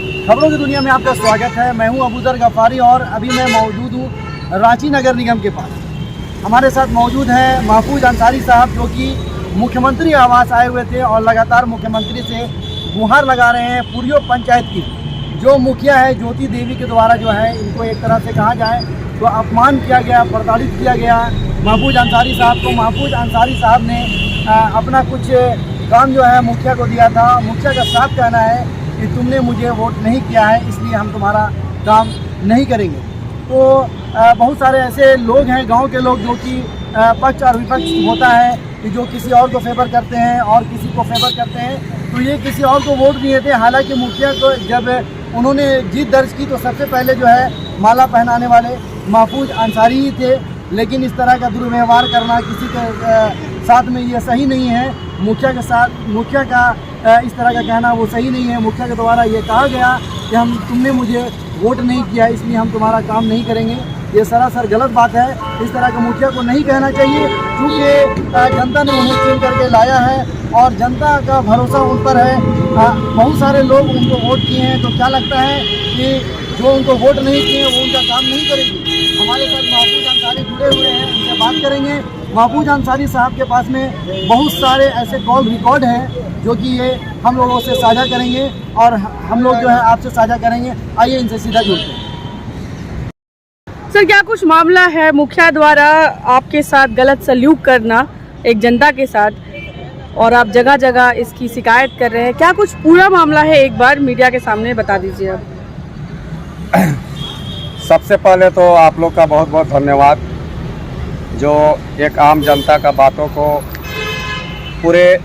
खबरों की दुनिया में आपका स्वागत है। मैं हूं अबूदर गफ्फारी और अभी मैं मौजूद हूं रांची नगर निगम के पास। हमारे साथ मौजूद हैं महफूज अंसारी साहब, जो कि मुख्यमंत्री आवास आए हुए थे और लगातार मुख्यमंत्री से गुहार लगा रहे हैं पुरियो पंचायत की। जो मुखिया है ज्योति देवी के द्वारा जो है इनको एक तरह से कहा जाए तो अपमान किया गया, प्रताड़ित किया गया महफूज अंसारी साहब को। महफूज अंसारी साहब ने अपना कुछ काम जो है मुखिया को दिया था। मुखिया का साफ कहना है कि तुमने मुझे वोट नहीं किया है, इसलिए हम तुम्हारा काम नहीं करेंगे। तो बहुत सारे ऐसे लोग हैं, गांव के लोग, जो कि पक्ष और विपक्ष होता है कि जो किसी और को फेवर करते हैं और किसी को फेवर करते हैं। तो ये किसी और को वोट दिए थे। हालांकि मुखिया को जब उन्होंने जीत दर्ज की तो सबसे पहले जो है माला पहनाने वाले महफूज अंसारी ही थे। लेकिन इस तरह का दुर्व्यवहार करना किसी के साथ में ये सही नहीं है। मुखिया के साथ मुखिया का इस तरह का कहना वो सही नहीं है। मुखिया के द्वारा ये कहा गया कि तुमने मुझे वोट नहीं किया, इसलिए हम तुम्हारा काम नहीं करेंगे। ये सरासर गलत बात है। इस तरह का मुखिया को नहीं कहना चाहिए, क्योंकि जनता ने उन्हें चुन करके लाया है और जनता का भरोसा उन पर है। बहुत सारे लोग उनको वोट किए हैं, तो क्या लगता है कि जो उनको वोट नहीं किए वो उनका काम नहीं करेंगे। हमारे साथ महफूज अंसारी जुड़े हुए हैं, उनसे बात करेंगे। महफूज अंसारी साहब के पास में बहुत सारे ऐसे कॉल रिकॉर्ड हैं जो कि ये हम लोगों से साझा करेंगे और हम लोग जो है आपसे साझा करेंगे। आइए इनसे सीधा जुड़ते हैं। सर, क्या कुछ मामला है मुखिया द्वारा आपके साथ गलत सलूक करना एक जनता के साथ, और आप जगह जगह इसकी शिकायत कर रहे हैं? क्या कुछ पूरा मामला है, एक बार मीडिया के सामने बता दीजिए आप। सबसे पहले तो आप लोग का बहुत बहुत धन्यवाद, जो एक आम जनता का बातों को पूरे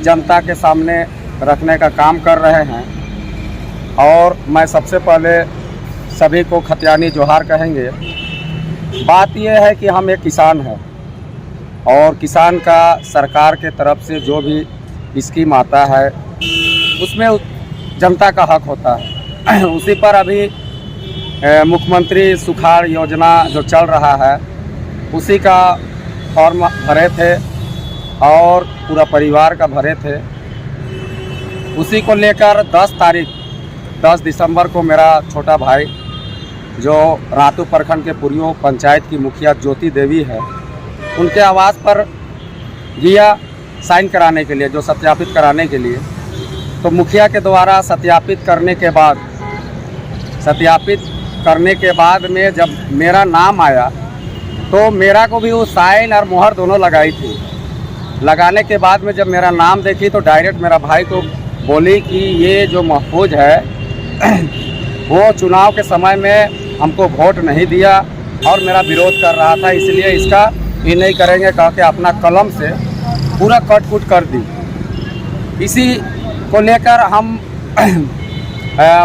जनता के सामने रखने का काम कर रहे हैं। और मैं सबसे पहले सभी को खतियानी जोहार कहेंगे। बात यह है कि हम एक किसान हैं और किसान का सरकार के तरफ से जो भी स्कीम आता है उसमें जनता का हक होता है। उसी पर अभी मुख्यमंत्री सुखाड़ योजना जो चल रहा है उसी का फॉर्म भरे थे और पूरा परिवार का भरे थे। उसी को लेकर 10 दिसंबर को मेरा छोटा भाई जो रातू प्रखंड के पुरियो पंचायत की मुखिया ज्योति देवी है, उनके आवास पर गया साइन कराने के लिए, जो सत्यापित कराने के लिए। तो मुखिया के द्वारा सत्यापित करने के बाद में जब मेरा नाम आया तो मेरा को भी वो साइन और मोहर दोनों लगाई थी। लगाने के बाद में जब मेरा नाम देखी तो डायरेक्ट मेरा भाई को बोली कि ये जो महफूज है वो चुनाव के समय में हमको वोट नहीं दिया और मेरा विरोध कर रहा था, इसलिए इसका ये नहीं करेंगे कह के अपना कलम से पूरा कट कुट कर दी। इसी को लेकर हम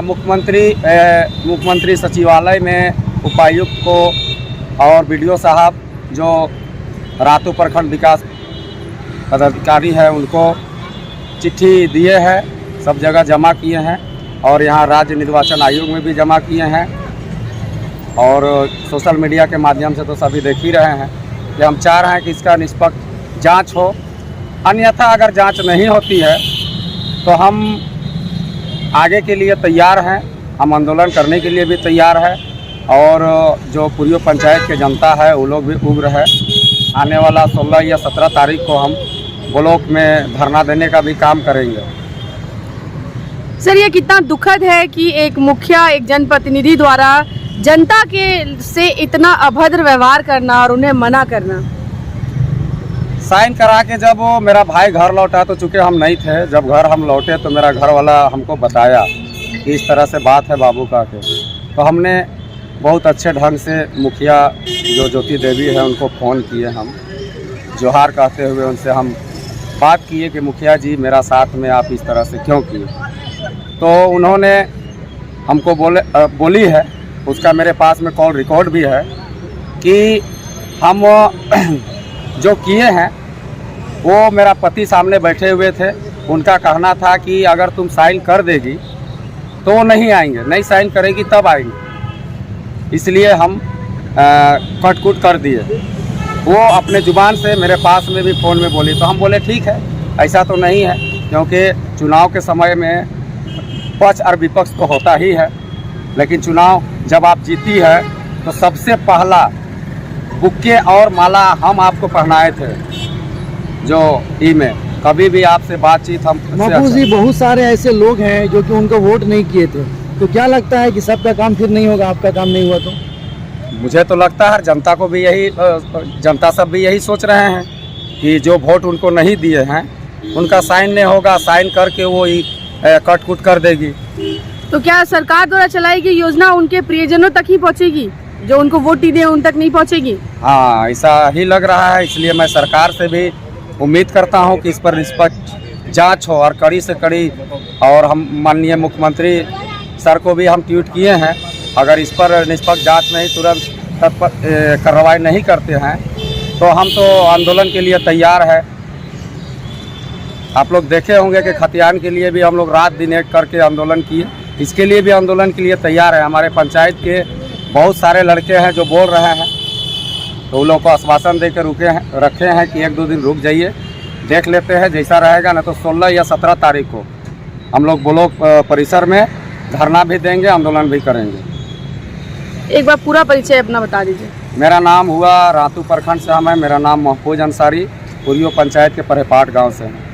मुख्यमंत्री सचिवालय में उपायुक्त को और बीडीओ साहब जो रातू प्रखंड विकास पदाधिकारी है उनको चिट्ठी दिए हैं, सब जगह जमा किए हैं और यहाँ राज्य निर्वाचन आयोग में भी जमा किए हैं। और सोशल मीडिया के माध्यम से तो सभी देख ही रहे हैं कि हम चाह रहे हैं कि इसका निष्पक्ष जांच हो। अन्यथा अगर जांच नहीं होती है तो हम आगे के लिए तैयार हैं, हम आंदोलन करने के लिए भी तैयार हैं। और जो पुरियो पंचायत के जनता है वो लोग भी उग्र है। आने वाला 16 या 17 तारीख को हम ब्लॉक में धरना देने का भी काम करेंगे। सर, ये कितना दुखद है कि एक मुखिया, एक जनप्रतिनिधि द्वारा जनता के से इतना अभद्र व्यवहार करना और उन्हें मना करना। साइन करा के जब वो मेरा भाई घर लौटा, तो चूँकि हम नहीं थे, जब घर हम लौटे तो मेरा घर वाला हमको बताया कि इस तरह से बात है बाबू का के। तो हमने बहुत अच्छे ढंग से मुखिया जो ज्योति देवी है उनको फ़ोन किए, हम जोहार कहते हुए उनसे हम बात किए कि मुखिया जी मेरा साथ में आप इस तरह से क्यों किए। तो उन्होंने हमको बोली है, उसका मेरे पास में कॉल रिकॉर्ड भी है, कि हम जो किए हैं वो मेरा पति सामने बैठे हुए थे। उनका कहना था कि अगर तुम साइन कर देगी तो वो नहीं आएंगे, नहीं साइन करेगी तब आएंगे, इसलिए हम कट-कुट कर दिए। वो अपने ज़ुबान से मेरे पास में भी फ़ोन में बोली। तो हम बोले ठीक है, ऐसा तो नहीं है, क्योंकि चुनाव के समय में पक्ष और विपक्ष तो होता ही है, लेकिन चुनाव जब आप जीती है तो सबसे पहला बुक्के और माला हम आपको पहनाए थे। जो ई में कभी भी आपसे बातचीत हम महफूज जी, बहुत सारे ऐसे लोग हैं जो कि उनको वोट नहीं किए थे, तो क्या लगता है कि सबका काम फिर नहीं होगा, आपका काम नहीं हुआ तो? मुझे तो लगता है जनता को भी यही जनता सब भी यही सोच रहे हैं कि जो वोट उनको नहीं दिए हैं उनका साइन नहीं होगा, साइन करके वो कट कुट कर देगी। तो क्या सरकार द्वारा चलाई गई योजना उनके प्रियजनों तक ही पहुंचेगी, जो उनको वोट ही दे उन तक नहीं पहुंचेगी? हाँ, ऐसा ही लग रहा है। इसलिए मैं सरकार से भी उम्मीद करता हूं कि इस पर निष्पक्ष जांच हो और कड़ी से कड़ी, और हम माननीय मुख्यमंत्री सर को भी हम ट्वीट किए हैं, अगर इस पर निष्पक्ष जांच में ही तुरंत तत्पर कार्रवाई नहीं करते हैं तो हम तो आंदोलन के लिए तैयार है। आप लोग देखे होंगे कि खतियान के लिए भी हम लोग रात दिन एक करके आंदोलन किए, इसके लिए भी आंदोलन के लिए तैयार है। हमारे पंचायत के बहुत सारे लड़के हैं जो बोल रहे हैं, तो उन लोग को आश्वासन देकर रखे हैं कि 1-2 दिन रुक जाइए, देख लेते हैं, जैसा रहेगा ना तो 16 या 17 तारीख को हम लोग ब्लॉक परिसर में धरना भी देंगे, आंदोलन भी करेंगे। एक बार पूरा परिचय अपना बता दीजिए। मेरा नाम हुआ रातू प्रखंड से, मैं मेरा नाम महफूज अंसारी, पुरियो पंचायत के परेपाट गांव से है।